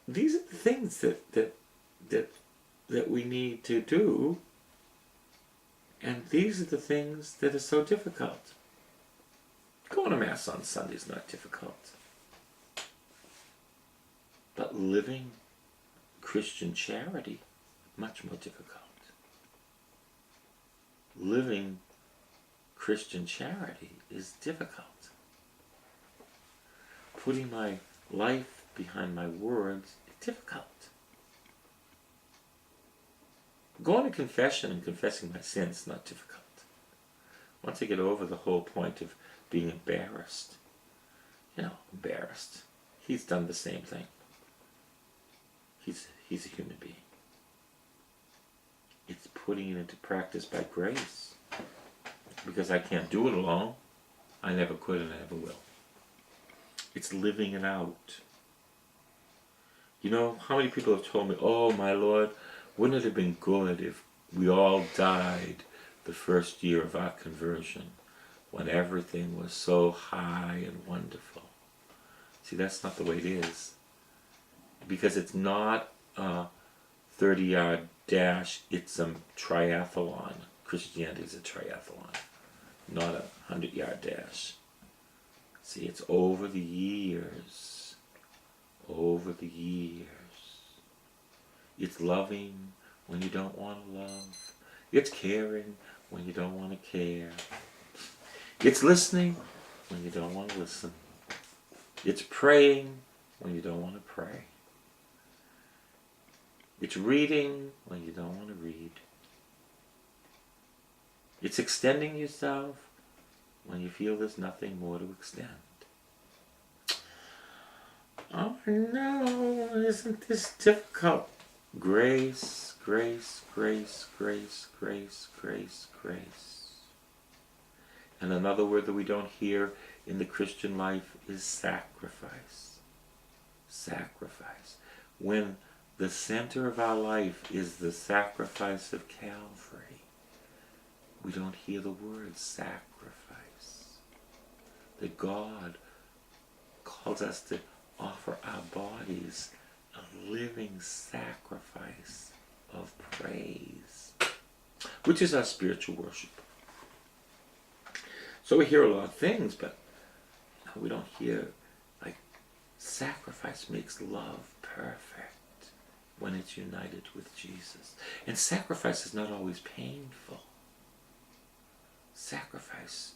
these are the things that we need to do, and these are the things that are so difficult. Going to Mass on Sunday is not difficult. But living Christian charity, much more difficult. Living Christian charity is difficult. Putting my life behind my words is difficult. Going to confession and confessing my sins is not difficult. Once I get over the whole point of being embarrassed, embarrassed. He's done the same thing. He's a human being. It's putting it into practice by grace. Because I can't do it alone. I never could and I never will. It's living it out. You know, how many people have told me, oh my Lord, wouldn't it have been good if we all died the first year of our conversion when everything was so high and wonderful? See, that's not the way it is. Because it's not a 30-yard dash, it's a triathlon. Christianity is a triathlon, not a 100-yard dash. See, it's over the years. Over the years. It's loving when you don't want to love. It's caring when you don't want to care. It's listening when you don't want to listen. It's praying when you don't want to pray. It's reading when you don't want to read. It's extending yourself when you feel there's nothing more to extend. Oh no, isn't this difficult? Grace, grace, grace, grace, grace, grace, grace. And another word that we don't hear in the Christian life is sacrifice. Sacrifice. When the center of our life is the sacrifice of Calvary, we don't hear the word sacrifice. That God calls us to offer our bodies a living sacrifice of praise, which is our spiritual worship. So we hear a lot of things, but we don't hear, like, sacrifice makes love perfect when it's united with Jesus. And sacrifice is not always painful. Sacrifice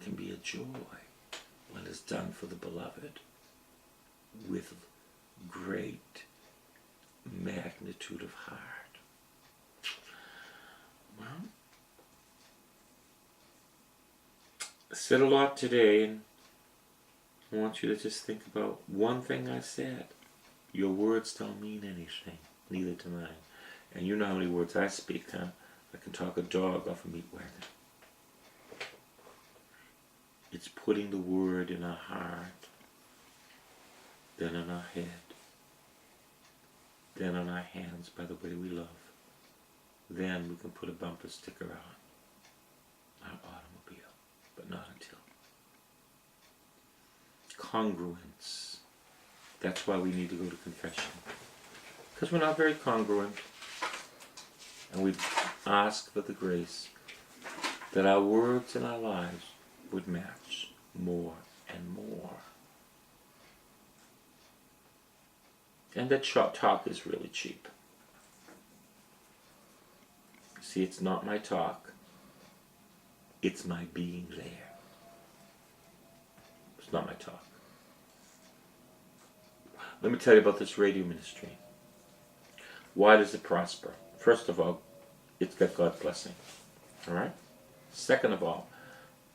can be a joy when it's done for the beloved with great magnitude of heart. Well, I said a lot today, and I want you to just think about one thing I said. Your words don't mean anything, neither do mine. And you know how many words I speak, huh? I can talk a dog off a meat wagon. It's putting the word in our heart, then in our head, then on our hands by the way we love. Then we can put a bumper sticker on our automobile, but not until. Congruence. That's why we need to go to confession. Because we're not very congruent. And we ask for the grace that our words and our lives would match more and more. And that talk is really cheap. See, it's not my talk. It's my being there. It's not my talk. Let me tell you about this radio ministry. Why does it prosper? First of all, it's got God's blessing. Alright? Second of all,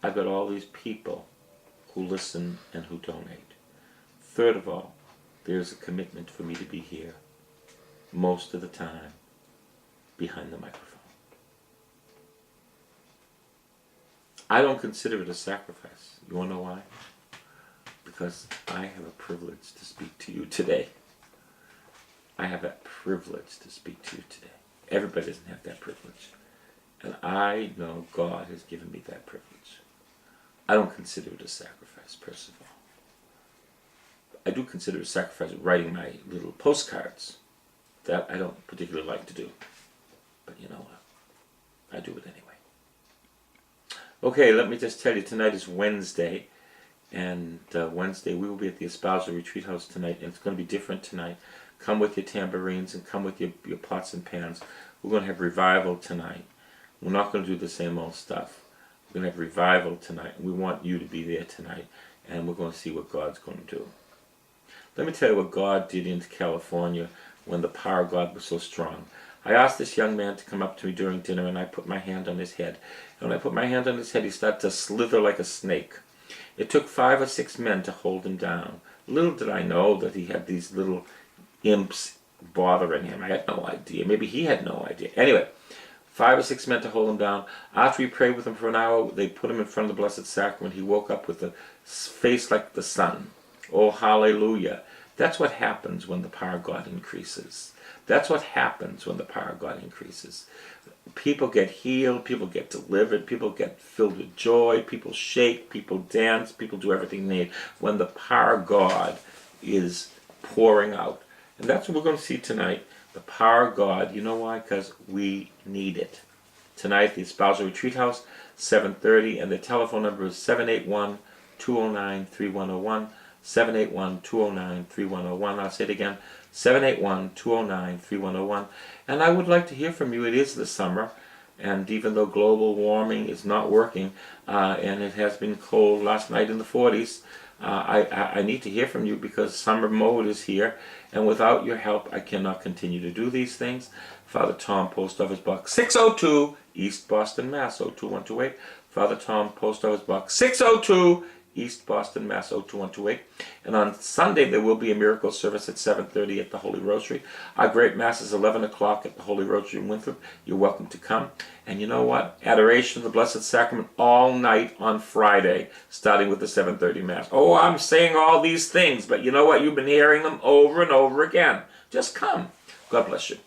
I've got all these people who listen and who donate. Third of all, there's a commitment for me to be here most of the time behind the microphone. I don't consider it a sacrifice. You want to know why? Because I have a privilege to speak to you today. I have that privilege to speak to you today. Everybody doesn't have that privilege. And I know God has given me that privilege. I don't consider it a sacrifice, first of all. I do consider a sacrifice writing my little postcards. That I don't particularly like to do. But you know what? I do it anyway. Okay, let me just tell you, tonight is Wednesday. And Wednesday we will be at the Espousal Retreat House tonight. And it's going to be different tonight. Come with your tambourines and come with your pots and pans. We're going to have revival tonight. We're not going to do the same old stuff. We're going to have revival tonight. We want you to be there tonight. And we're going to see what God's going to do. Let me tell you what God did in California when the power of God was so strong. I asked this young man to come up to me during dinner, and I put my hand on his head. And when I put my hand on his head, he started to slither like a snake. It took 5 or 6 men to hold him down. Little did I know that he had these little imps bothering him. I had no idea. Maybe he had no idea. Anyway, 5 or 6 men to hold him down. After we prayed with him for an hour, they put him in front of the Blessed Sacrament. He woke up with a face like the sun. Oh, hallelujah. That's what happens when the power of God increases. That's what happens when the power of God increases. People get healed, people get delivered, people get filled with joy, people shake, people dance, people do everything they need when the power of God is pouring out. And that's what we're going to see tonight. The power of God. You know why? Because we need it. Tonight, the Espousal Retreat House, 7:30, and the telephone number is 781-209-3101. 781-209-3101. I'll say it again, 781-209-3101. And I would like to hear from you. It is the summer, and even though global warming is not working, and it has been cold last night in the 40s, I need to hear from you because summer mode is here, and without your help, I cannot continue to do these things. Father Tom, Post Office Box 602, East Boston, Mass. 02128. Father Tom, Post Office Box 602, East Boston, Mass. 02128. And on Sunday there will be a miracle service at 7:30 at the Holy Rosary. Our great Mass is 11 o'clock at the Holy Rosary in Winthrop. You're welcome to come. And you know what? Adoration of the Blessed Sacrament all night on Friday, starting with the 7:30 Mass. Oh, I'm saying all these things, but you know what? You've been hearing them over and over again. Just come. God bless you.